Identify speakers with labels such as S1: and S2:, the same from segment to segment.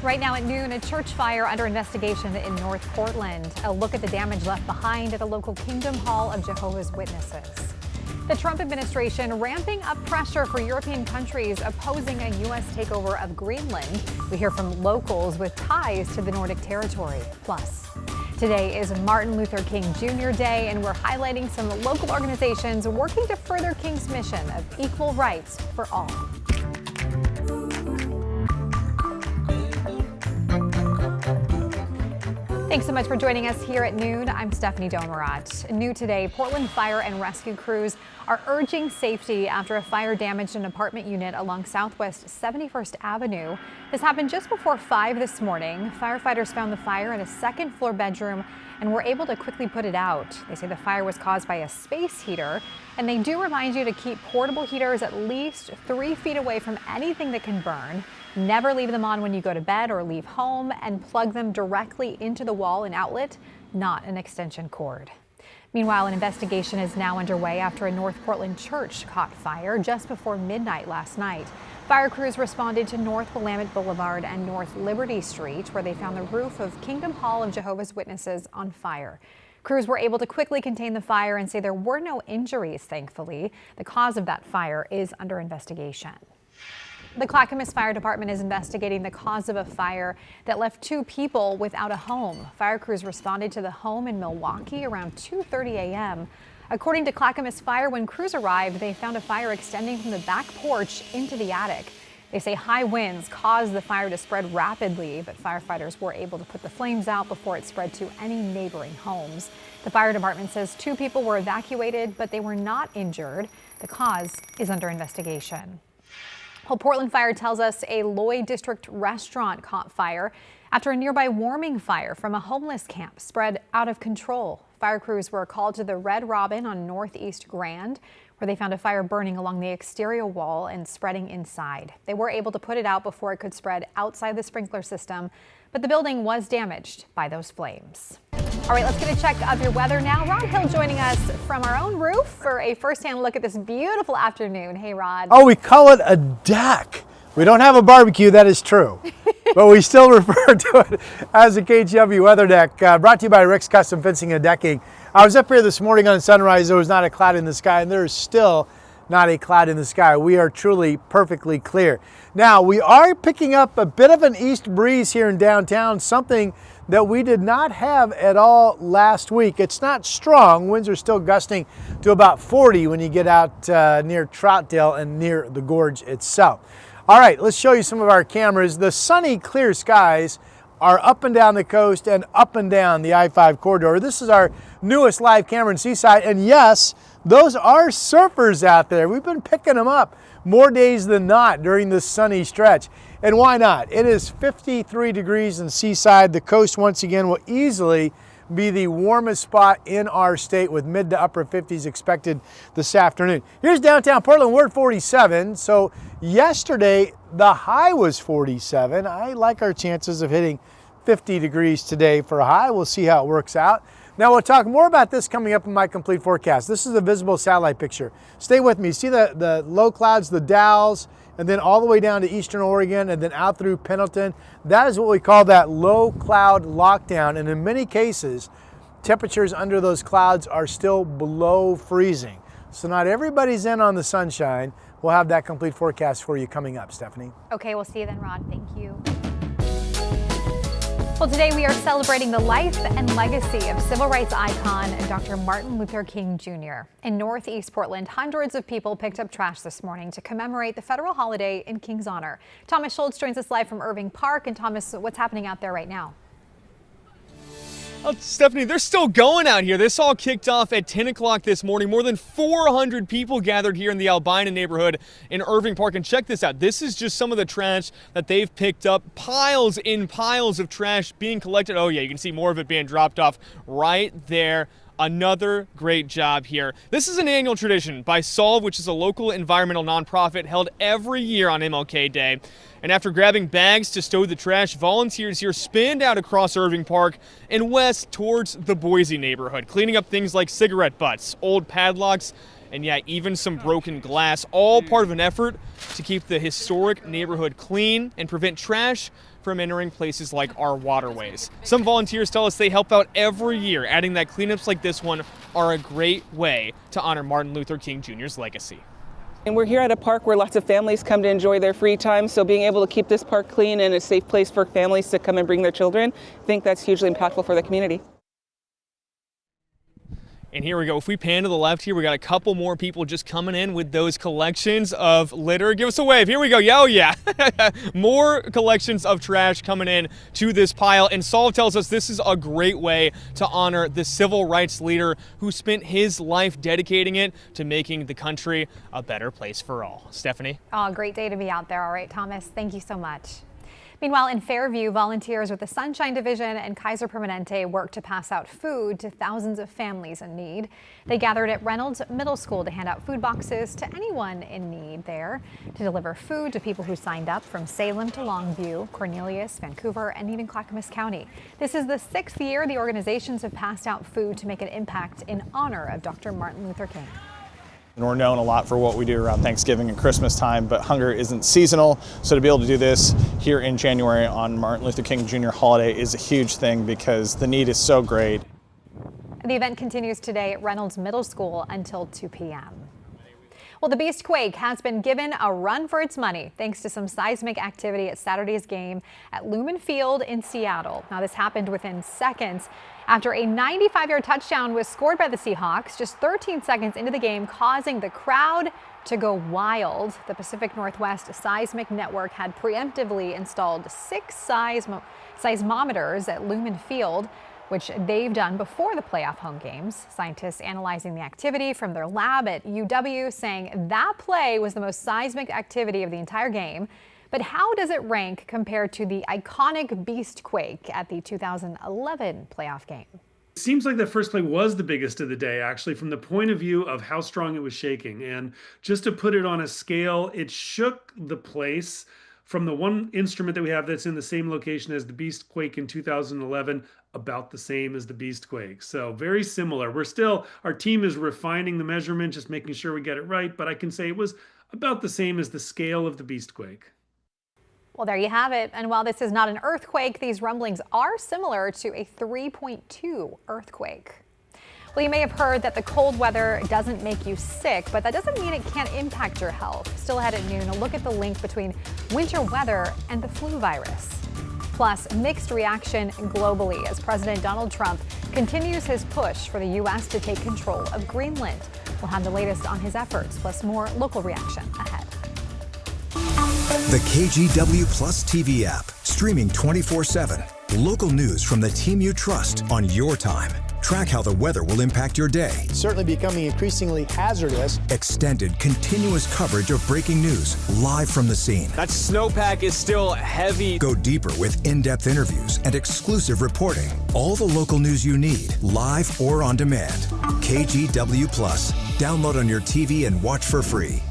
S1: Right now at noon, a church fire under investigation in North Portland. A look at the damage left behind at the local Kingdom Hall of Jehovah's Witnesses. The Trump administration ramping up pressure for European countries opposing a U.S. takeover of Greenland. We hear from locals with ties to the Nordic territory. Plus, today is Martin Luther King Jr. Day, and we're highlighting some local organizations working to further King's mission of equal rights for all. Thanks so much for joining us here at noon. I'm Stephanie Domerat. New today, Portland fire and rescue crews are urging safety after a fire damaged an apartment unit along Southwest 71st Avenue. This happened just before 5 this morning. Firefighters found the fire in a second-floor bedroom and were able to quickly put it out. They say the fire was caused by a space heater, and they do remind you to keep portable heaters at least 3 feet away from anything that can burn. Never leave them on when you go to bed or leave home, and plug them directly into the wall and outlet, not an extension cord. Meanwhile, an investigation is now underway after a North Portland church caught fire just before midnight last night. Fire crews responded to North Willamette Boulevard and North Liberty Street, where they found the roof of Kingdom Hall of Jehovah's Witnesses on fire. Crews were able to quickly contain the fire and say there were no injuries, thankfully. The cause of that fire is under investigation. The Clackamas Fire Department is investigating the cause of a fire that left 2 people without a home. Fire crews responded to the home in Milwaukee around 2:30 a.m. According to Clackamas Fire, when crews arrived, they found a fire extending from the back porch into the attic. They say high winds caused the fire to spread rapidly, but firefighters were able to put the flames out before it spread to any neighboring homes. The fire department says 2 people were evacuated, but they were not injured. The cause is under investigation. Well, Portland Fire tells us a Lloyd District restaurant caught fire after a nearby warming fire from a homeless camp spread out of control. Fire crews were called to the Red Robin on Northeast Grand, where they found a fire burning along the exterior wall and spreading inside. They were able to put it out before it could spread outside the sprinkler system, but the building was damaged by those flames. All right, let's get a check of your weather now. Rod Hill joining us from our own roof for a firsthand look at this beautiful afternoon. Hey, Rod.
S2: Oh, we call it a deck. We don't have a barbecue, that is true. But we still refer to it as a KGW weather deck. Brought to you by Rick's Custom Fencing and Decking. I was up here this morning on sunrise. There was not a cloud in the sky, and there is still not a cloud in the sky. We are truly perfectly clear. Now, we are picking up a bit of an east breeze here in downtown, something that we did not have at all last week. It's not strong. Winds are still gusting to about 40 when you get out near Troutdale and near the gorge itself. All right, let's show you some of our cameras. The sunny, clear skies are up and down the coast and up and down the I-5 corridor. This is our newest live camera in Seaside, and yes, those are surfers out there. We've been picking them up more days than not during this sunny stretch. And why not? It is 53 degrees in Seaside. The coast, once again, will easily be the warmest spot in our state, with mid to upper 50s expected this afternoon. Here's downtown Portland. We're at 47. So yesterday, the high was 47. I like our chances of hitting 50 degrees today for a high. We'll see how it works out. Now, we'll talk more about this coming up in my complete forecast. This is a visible satellite picture. Stay with me. See the low clouds, the Dalles, and then all the way down to eastern Oregon and then out through Pendleton. That is what we call that low cloud lockdown. And in many cases, temperatures under those clouds are still below freezing. So not everybody's in on the sunshine. We'll have that complete forecast for you coming up, Stephanie.
S1: Okay, we'll see you then, Rod. Thank you. Well, today we are celebrating the life and legacy of civil rights icon Dr. Martin Luther King Jr. In Northeast Portland, hundreds of people picked up trash this morning to commemorate the federal holiday in King's honor. Thomas Schultz joins us live from Irving Park. And Thomas, what's happening out there right now?
S3: Well, Stephanie, they're still going out here. This all kicked off at 10 o'clock this morning. More than 400 people gathered here in the Albina neighborhood in Irving Park. And check this out. This is just some of the trash that they've picked up. Piles in piles of trash being collected. Oh, yeah, you can see more of it being dropped off right there. Another great job here. This is an annual tradition by Solve, which is a local environmental nonprofit held every year on MLK Day. And after grabbing bags to stow the trash, volunteers here spinned out across Irving Park and west towards the Boise neighborhood, cleaning up things like cigarette butts, old padlocks, and yeah, even some broken glass, all part of an effort to keep the historic neighborhood clean and prevent trash from entering places like our waterways. Some volunteers tell us they help out every year, adding that cleanups like this one are a great way to honor Martin Luther King Jr.'s legacy.
S4: And we're here at a park where lots of families come to enjoy their free time, so being able to keep this park clean and a safe place for families to come and bring their children, I think that's hugely impactful for the community.
S3: And here we go. If we pan to the left here, we got a couple more people just coming in with those collections of litter. Give us a wave. Here we go. Oh, yeah. More collections of trash coming in to this pile. And Saul tells us this is a great way to honor the civil rights leader who spent his life dedicating it to making the country a better place for all. Stephanie?
S1: Oh, great day to be out there. All right, Thomas, thank you so much. Meanwhile, in Fairview, volunteers with the Sunshine Division and Kaiser Permanente worked to pass out food to thousands of families in need. They gathered at Reynolds Middle School to hand out food boxes to anyone in need there, to deliver food to people who signed up from Salem to Longview, Cornelius, Vancouver, and even Clackamas County. This is the 6th year the organizations have passed out food to make an impact in honor of Dr. Martin Luther King.
S5: And we're known a lot for what we do around Thanksgiving and Christmas time, but hunger isn't seasonal. So to be able to do this here in January on Martin Luther King Jr. holiday is a huge thing because the need is so great.
S1: The event continues today at Reynolds Middle School until 2 p.m. Well, the Beast Quake has been given a run for its money thanks to some seismic activity at Saturday's game at Lumen Field in Seattle. Now, this happened within seconds after a 95-yard touchdown was scored by the Seahawks just 13 seconds into the game, causing the crowd to go wild. The Pacific Northwest Seismic Network had preemptively installed 6 seismometers at Lumen Field, which they've done before the playoff home games. Scientists analyzing the activity from their lab at UW saying that play was the most seismic activity of the entire game. But how does it rank compared to the iconic Beast Quake at the 2011 playoff game?
S6: It seems like the first play was the biggest of the day, actually, from the point of view of how strong it was shaking. And just to put it on a scale, it shook the place from the one instrument that we have that's in the same location as the Beast Quake in 2011, about the same as the Beast Quake. So very similar. Our team is refining the measurement, just making sure we get it right. But I can say it was about the same as the scale of the Beast Quake.
S1: Well, there you have it. And while this is not an earthquake, these rumblings are similar to a 3.2 earthquake. Well, you may have heard that the cold weather doesn't make you sick, but that doesn't mean it can't impact your health. Still ahead at noon, a look at the link between winter weather and the flu virus. Plus, mixed reaction globally as President Donald Trump continues his push for the U.S. to take control of Greenland. We'll have the latest on his efforts, plus more local reaction ahead.
S7: The KGW Plus TV app, streaming 24/7. Local news from the team you trust on your time. Track how the weather will impact your day.
S2: It's certainly becoming increasingly hazardous.
S7: Extended, continuous coverage of breaking news live from the scene.
S3: That snowpack is still heavy.
S7: Go deeper with in-depth interviews and exclusive reporting. All the local news you need, live or on demand. KGW Plus. Download on your TV and watch for free.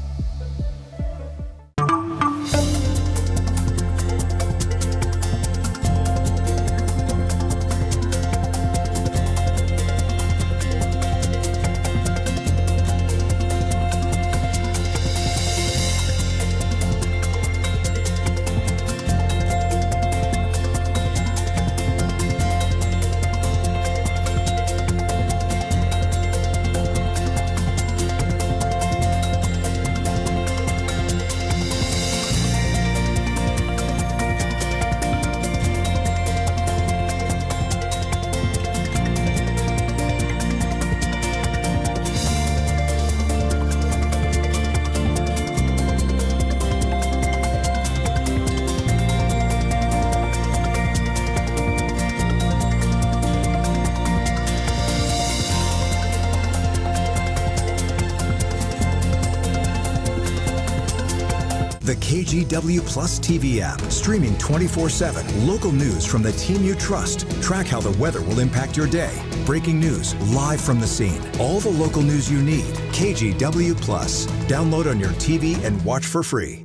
S7: The KGW Plus TV app, streaming 24/7. Local news from the team you trust. Track how the weather will impact your day. Breaking news live from the scene. All the local news you need. KGW Plus. Download on your TV and watch for free.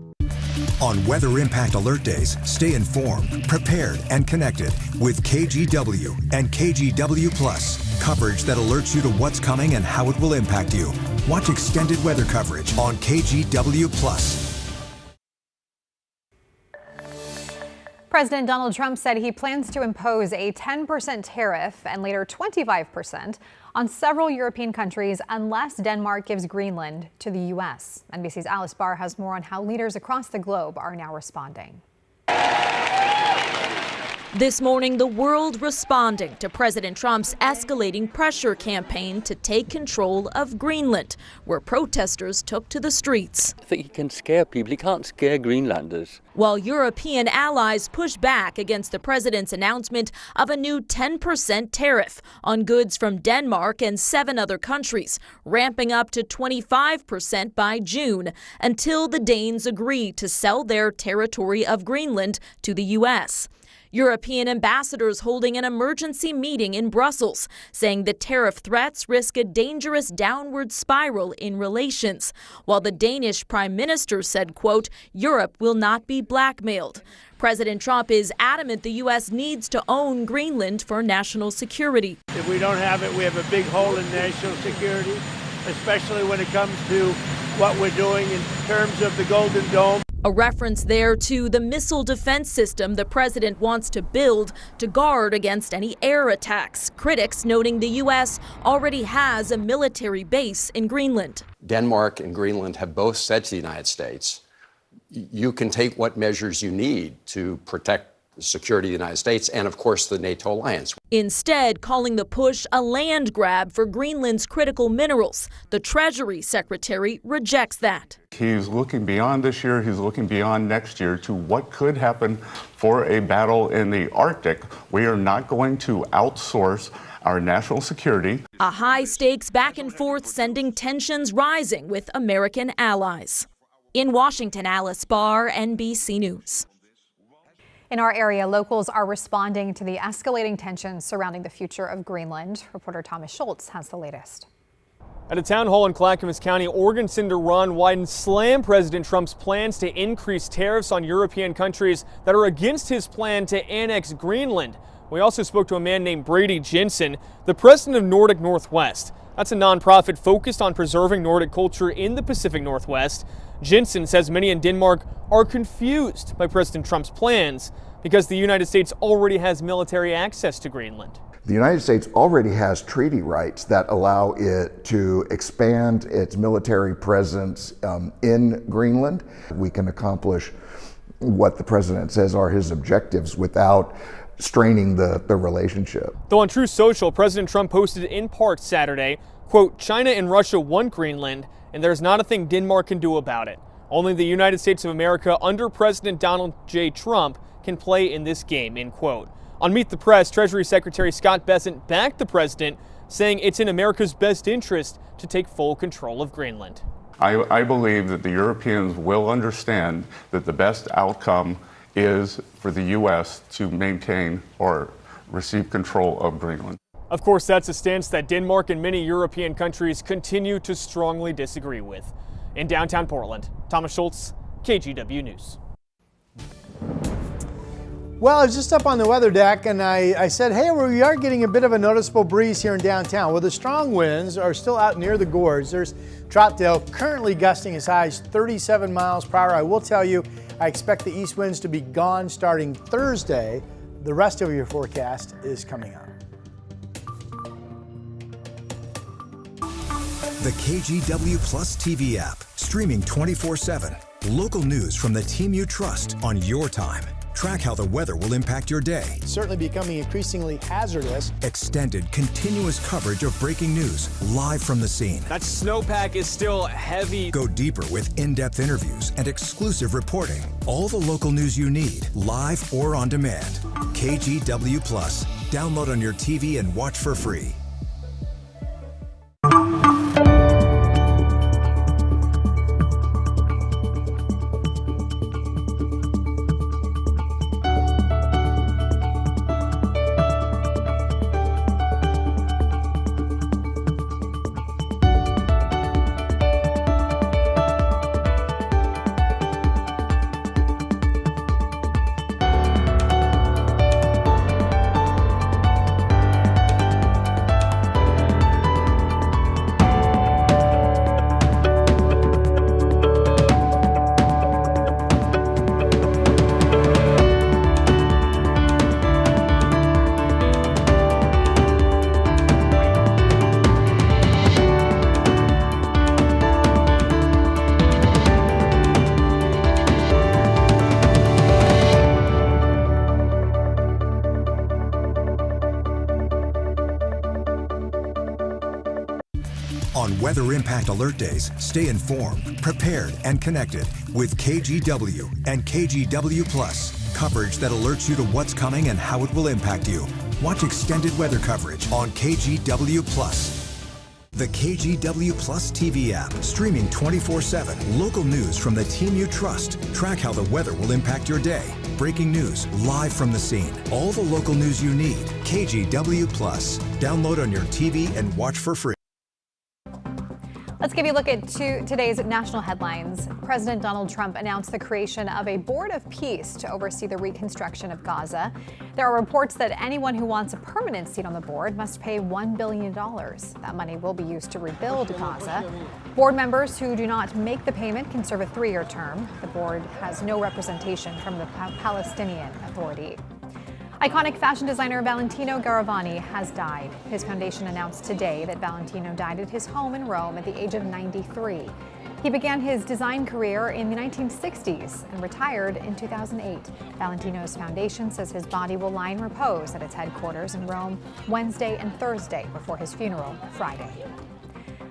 S7: On Weather Impact Alert Days, stay informed, prepared, and connected with KGW and KGW Plus. Coverage that alerts you to what's coming and how it will impact you. Watch extended weather coverage on KGW Plus.
S1: President Donald Trump said he plans to impose a 10% tariff and later 25% on several European countries unless Denmark gives Greenland to the U.S. NBC's Alice Barr has more on how leaders across the globe are now responding.
S8: This morning, the world responding to President Trump's escalating pressure campaign to take control of Greenland, where protesters took to the streets.
S9: I think he can scare people. He can't scare Greenlanders.
S8: While European allies push back against the president's announcement of a new 10% tariff on goods from Denmark and 7 other countries, ramping up to 25% by June, until the Danes agree to sell their territory of Greenland to the U.S. European ambassadors holding an emergency meeting in Brussels, saying the tariff threats risk a dangerous downward spiral in relations, while the Danish prime minister said, quote, Europe will not be blackmailed. President Trump is adamant the U.S. needs to own Greenland for national security.
S10: If we don't have it, we have a big hole in national security, especially when it comes to what we're doing in terms of the Golden Dome.
S8: A reference there to the missile defense system the president wants to build to guard against any air attacks. Critics noting the U.S. already has a military base in Greenland.
S11: Denmark and Greenland have both said to the United States, you can take what measures you need to protect the security of the United States and, of course, the NATO alliance.
S8: Instead, calling the push a land grab for Greenland's critical minerals. The Treasury Secretary rejects that.
S12: He's looking beyond this year, he's looking beyond next year to what could happen for a battle in the Arctic. We are not going to outsource our national security.
S8: A high-stakes back and forth sending tensions rising with American allies. In Washington, Alice Barr, NBC News.
S1: In our area, locals are responding to the escalating tensions surrounding the future of Greenland. Reporter Thomas Schultz has the latest.
S3: At a town hall in Clackamas County, Oregon Senator Ron Wyden slammed President Trump's plans to increase tariffs on European countries that are against his plan to annex Greenland. We also spoke to a man named Brady Jensen, the president of Nordic Northwest. That's a nonprofit focused on preserving Nordic culture in the Pacific Northwest. Jensen says many in Denmark are confused by President Trump's plans because the United States already has military access to Greenland.
S13: The United States already has treaty rights that allow it to expand its military presence in Greenland. We can accomplish what the president says are his objectives without straining the relationship.
S3: Though on Truth Social, President Trump posted in part Saturday, quote, China and Russia want Greenland, and there's not a thing Denmark can do about it. Only the United States of America under President Donald J. Trump can play in this game, end quote. On Meet the Press, Treasury Secretary Scott Bessent backed the president, saying it's in America's best interest to take full control of Greenland.
S12: I believe that the Europeans will understand that the best outcome is for the U.S. to maintain or receive control of Greenland.
S3: Of course, that's a stance that Denmark and many European countries continue to strongly disagree with. In downtown Portland, Thomas Schultz, KGW News.
S2: Well, I was just up on the weather deck and I said, hey, we are getting a bit of a noticeable breeze here in downtown. Well, the strong winds are still out near the gorge. There's Troutdale currently gusting as high as 37 miles per hour. I will tell you, I expect the east winds to be gone starting Thursday. The rest of your forecast is coming up.
S7: The KGW Plus TV app, streaming 24/7. Local news from the team you trust on your time. Track how the weather will impact your day.
S2: Certainly becoming increasingly hazardous.
S7: Extended, continuous coverage of breaking news live from the scene.
S3: That snowpack is still heavy.
S7: Go deeper with in-depth interviews and exclusive reporting. All the local news you need, live or on demand. KGW Plus. Download on your TV and watch for free. On weather impact alert days, stay informed, prepared, and connected with KGW and KGW Plus. Coverage that alerts you to what's coming and how it will impact you. Watch extended weather coverage on KGW Plus. The KGW Plus TV app, streaming 24/7. Local news from the team you trust. Track how the weather will impact your day. Breaking news live from the scene. All the local news you need. KGW Plus. Download on your TV and watch for free.
S1: Let's give you a look at today's national headlines. President Donald Trump announced the creation of a board of peace to oversee the reconstruction of Gaza. There are reports that anyone who wants a permanent seat on the board must pay $1 billion. That money will be used to rebuild Gaza. Board members who do not make the payment can serve a 3-year term. The board has no representation from the Palestinian Authority. Iconic fashion designer Valentino Garavani has died. His foundation announced today that Valentino died at his home in Rome at the age of 93. He began his design career in the 1960s and retired in 2008. Valentino's foundation says his body will lie in repose at its headquarters in Rome Wednesday and Thursday before his funeral Friday.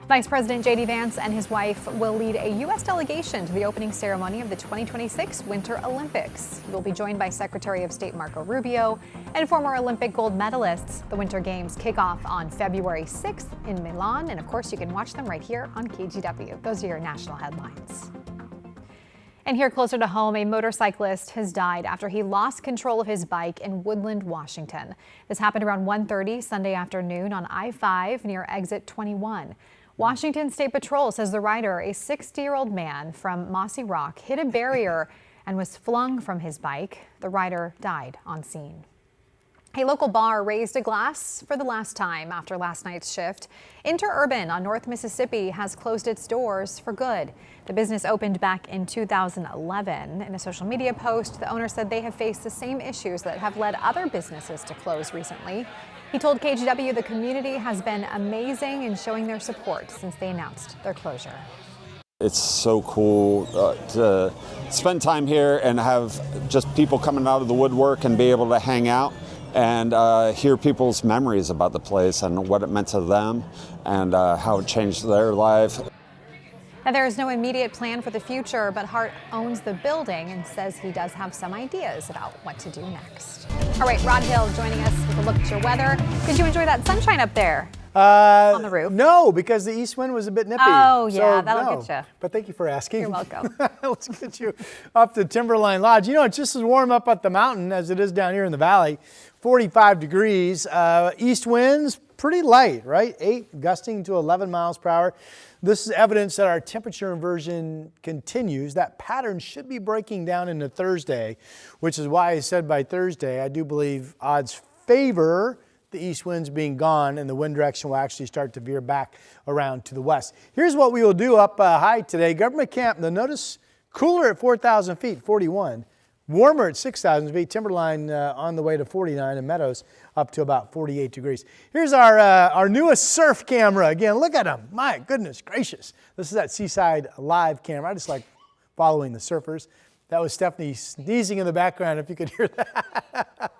S1: Vice President J.D. Vance and his wife will lead a U.S. delegation to the opening ceremony of the 2026 Winter Olympics. He will be joined by Secretary of State Marco Rubio and former Olympic gold medalists. The Winter Games kick off on February 6th in Milan, and of course you can watch them right here on KGW. Those are your national headlines. And here closer to home, a motorcyclist has died after he lost control of his bike in Woodland, Washington. This happened around 1:30 Sunday afternoon on I-5 near exit 21. Washington State Patrol says the rider, a 60-year-old man from Mossy Rock, hit a barrier and was flung from his bike. The rider died on scene. A local bar raised a glass for the last time after last night's shift. Interurban on North Mississippi has closed its doors for good. The business opened back in 2011. In a social media post, the owner said they have faced the same issues that have led other businesses to close recently. He told KGW the community has been amazing in showing their support since they announced their closure.
S14: It's so cool to spend time here and have just people coming out of the woodwork and be able to hang out and hear people's memories about the place and what it meant to them and how it changed their life.
S1: Now, there is no immediate plan for the future, but Hart owns the building and says he does have some ideas about what to do next. All right, Rod Hill joining us with a look at your weather. Did you enjoy that sunshine up there on the roof?
S2: No, because the east wind was a bit nippy.
S1: Oh, yeah, that'll get you.
S2: But thank you for asking.
S1: You're welcome.
S2: Let's get you up to Timberline Lodge. You know, it's just as warm up at the mountain as it is down here in the valley. 45 degrees. East winds, pretty light, right? 8 gusting to 11 miles per hour. This is evidence that our temperature inversion continues. That pattern should be breaking down into Thursday, which is why I said by Thursday, I do believe odds favor the east winds being gone and the wind direction will actually start to veer back around to the west. Here's what we will do up high today. Government Camp, now notice cooler at 4,000 feet, 41. Warmer at 6,000 feet, Timberline on the way to 49, and Meadows up to about 48 degrees. Here's our newest surf camera. Again, look at them. My goodness gracious. This is that Seaside Live camera. I just like following the surfers. That was Stephanie sneezing in the background, if you could hear that.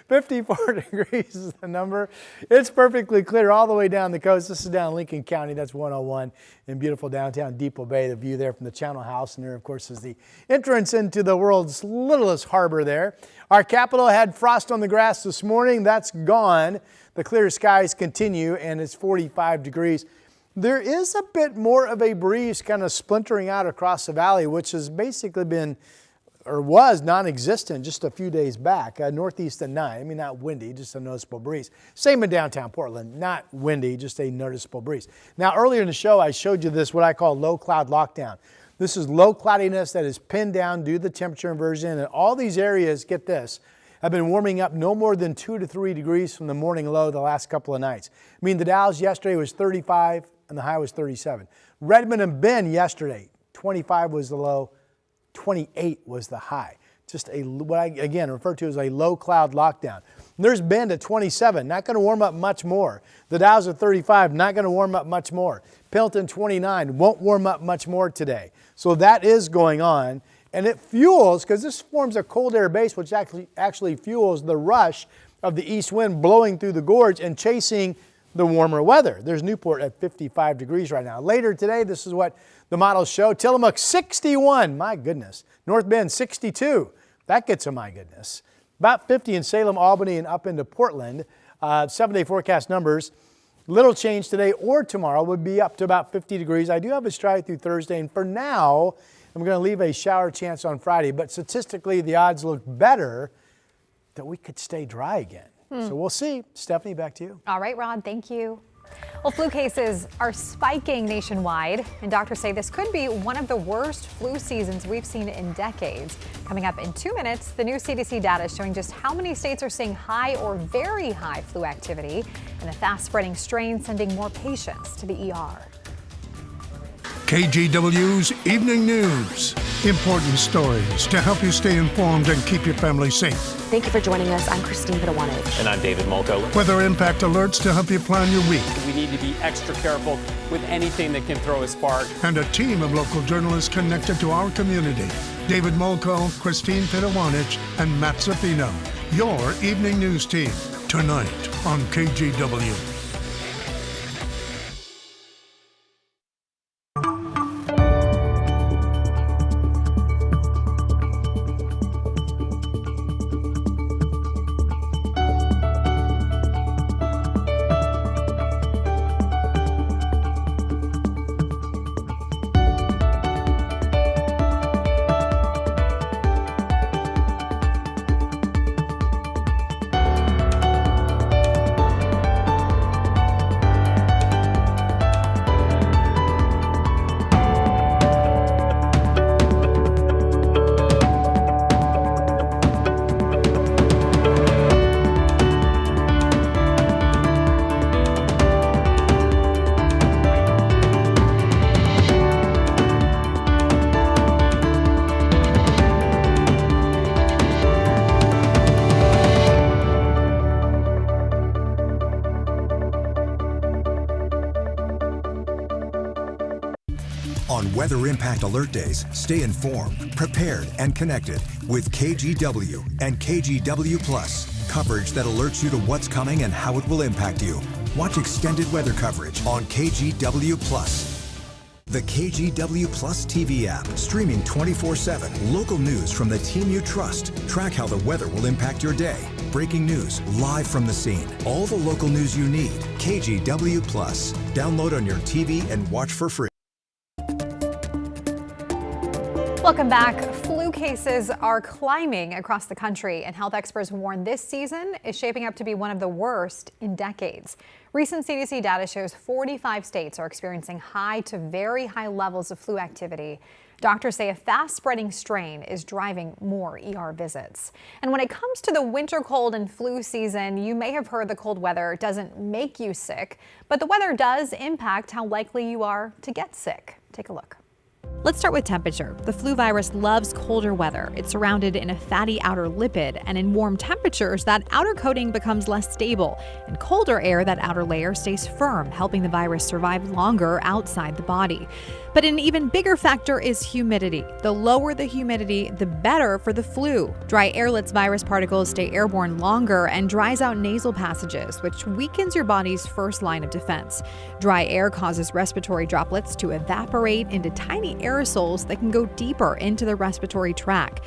S2: 54 degrees is the number. It's perfectly clear all the way down the coast. This is down Lincoln County. That's 101 in beautiful downtown Depot Bay. The view there from the Channel House. And there, of course, is the entrance into the world's littlest harbor there. Our capital had frost on the grass this morning. That's gone. The clear skies continue, and it's 45 degrees. There is a bit more of a breeze kind of splintering out across the valley, which has basically been or was non-existent just a few days back, northeast at 9. I mean, not windy, just a noticeable breeze. Same in downtown Portland, not windy, just a noticeable breeze. Now, earlier in the show, I showed you this, what I call low cloud lockdown. This is low cloudiness that is pinned down due to the temperature inversion, and all these areas, get this, have been warming up no more than 2 to 3 degrees from the morning low the last couple of nights. I mean, the Dow's yesterday was 35 and the high was 37. Redmond and Bend yesterday, 25 was the low, 28 was the high. Just what I, again, refer to as a low cloud lockdown. And there's Bend at 27, not going to warm up much more. The Dow's at 35, not going to warm up much more. Pendleton 29, won't warm up much more today. So that is going on. And it fuels, because this forms a cold air base, which actually fuels the rush of the east wind blowing through the gorge and chasing the warmer weather. There's Newport at 55 degrees right now. Later today, this is what the models show. Tillamook 61, my goodness. North Bend 62, that gets a my goodness. About 50 in Salem, Albany, and up into Portland. 7-day forecast numbers. Little change today or tomorrow would be up to about 50 degrees. I do have a stride through Thursday, and for now, I'm going to leave a shower chance on Friday, but statistically, the odds look better that we could stay dry again. So we'll see. Stephanie, back to you.
S1: All right, Rod, thank you. Well, flu cases are spiking nationwide, and doctors say this could be one of the worst flu seasons we've seen in decades. Coming up in 2 minutes, the new CDC data is showing just how many states are seeing high or very high flu activity, and the fast-spreading strain sending more patients to the ER.
S15: KGW's Evening News. Important stories to help you stay informed and keep your family safe.
S16: Thank you for joining us. I'm Christine Pitawanich.
S17: And I'm David Molko.
S15: Weather impact alerts to help you plan your week.
S17: We need to be extra careful with anything that can throw a spark.
S15: And a team of local journalists connected to our community. David Molko, Christine Pitawanich, and Matt Zaffino. Your Evening News team, tonight on KGW.
S7: On Weather Impact Alert Days, stay informed, prepared, and connected with KGW and KGW Plus. Coverage that alerts you to what's coming and how it will impact you. Watch extended weather coverage on KGW Plus. The KGW Plus TV app, streaming 24/7. Local news from the team you trust. Track how the weather will impact your day. Breaking news, live from the scene. All the local news you need. KGW Plus. Download on your TV and watch for free.
S1: Welcome back. Flu cases are climbing across the country, and health experts warn this season is shaping up to be one of the worst in decades. Recent CDC data shows 45 states are experiencing high to very high levels of flu activity. Doctors say a fast-spreading strain is driving more ER visits. And when it comes to the winter cold and flu season, you may have heard the cold weather doesn't make you sick, but the weather does impact how likely you are to get sick. Take a look. Let's start with temperature. The flu virus loves colder weather. It's surrounded in a fatty outer lipid, and in warm temperatures, that outer coating becomes less stable. In colder air, that outer layer stays firm, helping the virus survive longer outside the body. But an even bigger factor is humidity. The lower the humidity, the better for the flu. Dry air lets virus particles stay airborne longer and dries out nasal passages, which weakens your body's first line of defense. Dry air causes respiratory droplets to evaporate into tiny aerosols that can go deeper into the respiratory tract.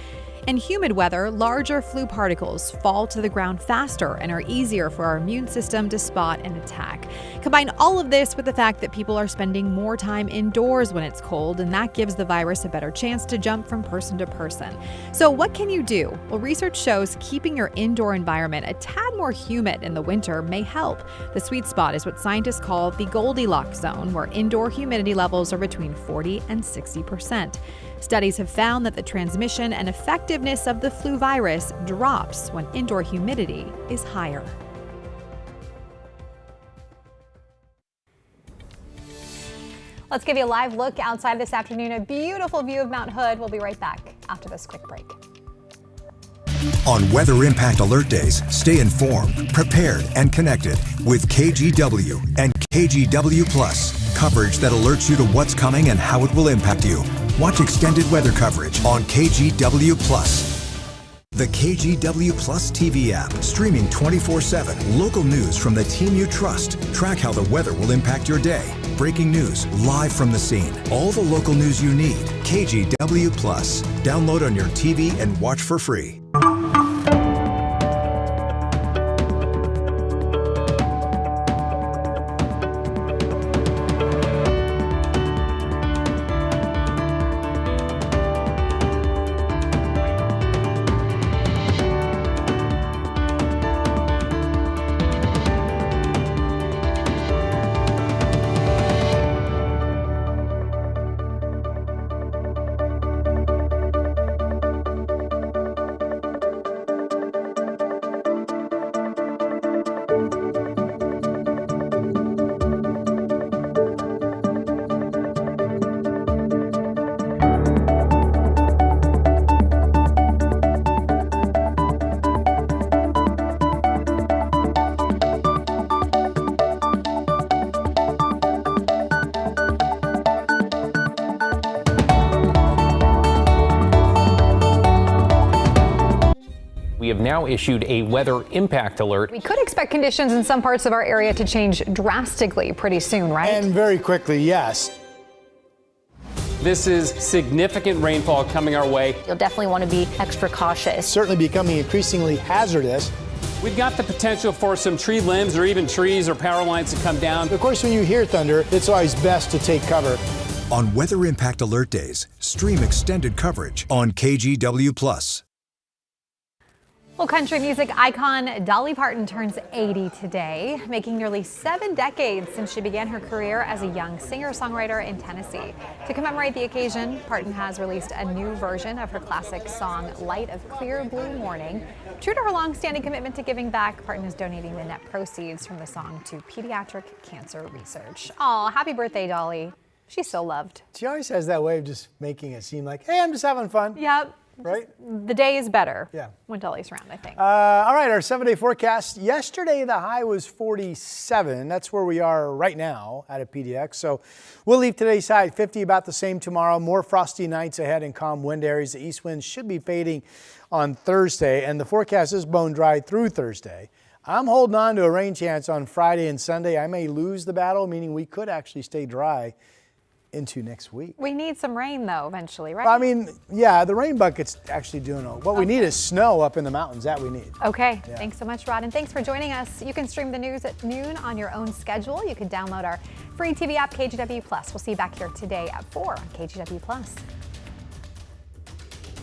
S1: In humid weather, larger flu particles fall to the ground faster and are easier for our immune system to spot and attack. Combine all of this with the fact that people are spending more time indoors when it's cold, and that gives the virus a better chance to jump from person to person. So what can you do? Well, research shows keeping your indoor environment a tad more humid in the winter may help. The sweet spot is what scientists call the Goldilocks zone, where indoor humidity levels are between 40 and 60%. Studies have found that the transmission and effectiveness of the flu virus drops when indoor humidity is higher. Let's give you a live look outside this afternoon. A beautiful view of Mount Hood. We'll be right back after this quick break.
S7: On Weather Impact Alert Days, stay informed, prepared, and connected with KGW and KGW Plus. Coverage that alerts you to what's coming and how it will impact you. Watch extended weather coverage on KGW Plus. The KGW Plus TV app, streaming 24/7. Local news from the team you trust. Track how the weather will impact your day. Breaking news live from the scene. All the local news you need. KGW Plus. Download on your TV and watch for free.
S17: We have now issued a weather impact alert.
S1: We could expect conditions in some parts of our area to change drastically pretty soon, right?
S2: And very quickly, yes.
S17: This is significant rainfall coming our way.
S16: You'll definitely want to be extra cautious.
S2: Certainly becoming increasingly hazardous.
S17: We've got the potential for some tree limbs or even trees or power lines to come down.
S2: Of course, when you hear thunder, it's always best to take cover.
S7: On Weather Impact Alert Days, stream extended coverage on KGW Plus.
S1: Well, country music icon Dolly Parton turns 80 today, making nearly 7 decades since she began her career as a young singer-songwriter in Tennessee. To commemorate the occasion, Parton has released a new version of her classic song, Light of Clear Blue Morning. True to her long-standing commitment to giving back, Parton is donating the net proceeds from the song to pediatric cancer research. Aw, happy birthday, Dolly. She's so loved.
S2: She always has that way of just making it seem like, hey, I'm just having fun.
S1: Yep.
S2: Right?
S1: The day is better
S2: Yeah.
S1: when Dolly's around, I think.
S2: All right, our 7-day forecast. Yesterday, the high was 47. That's where we are right now at a PDX. So we'll leave today's high at 50, about the same tomorrow. More frosty nights ahead and calm wind areas. The east winds should be fading on Thursday, and the forecast is bone dry through Thursday. I'm holding on to a rain chance on Friday and Sunday. I may lose the battle, meaning we could actually stay dry into next week.
S1: We need some rain, though, eventually, right?
S2: Well, I mean, yeah, the rain bucket's actually doing all. What we need is snow up in the mountains. That we need.
S1: Okay.
S2: Yeah.
S1: Thanks so much, Rod. And thanks for joining us. You can stream the news at noon on your own schedule. You can download our free TV app, KGW Plus. We'll see you back here today at 4 on KGW Plus.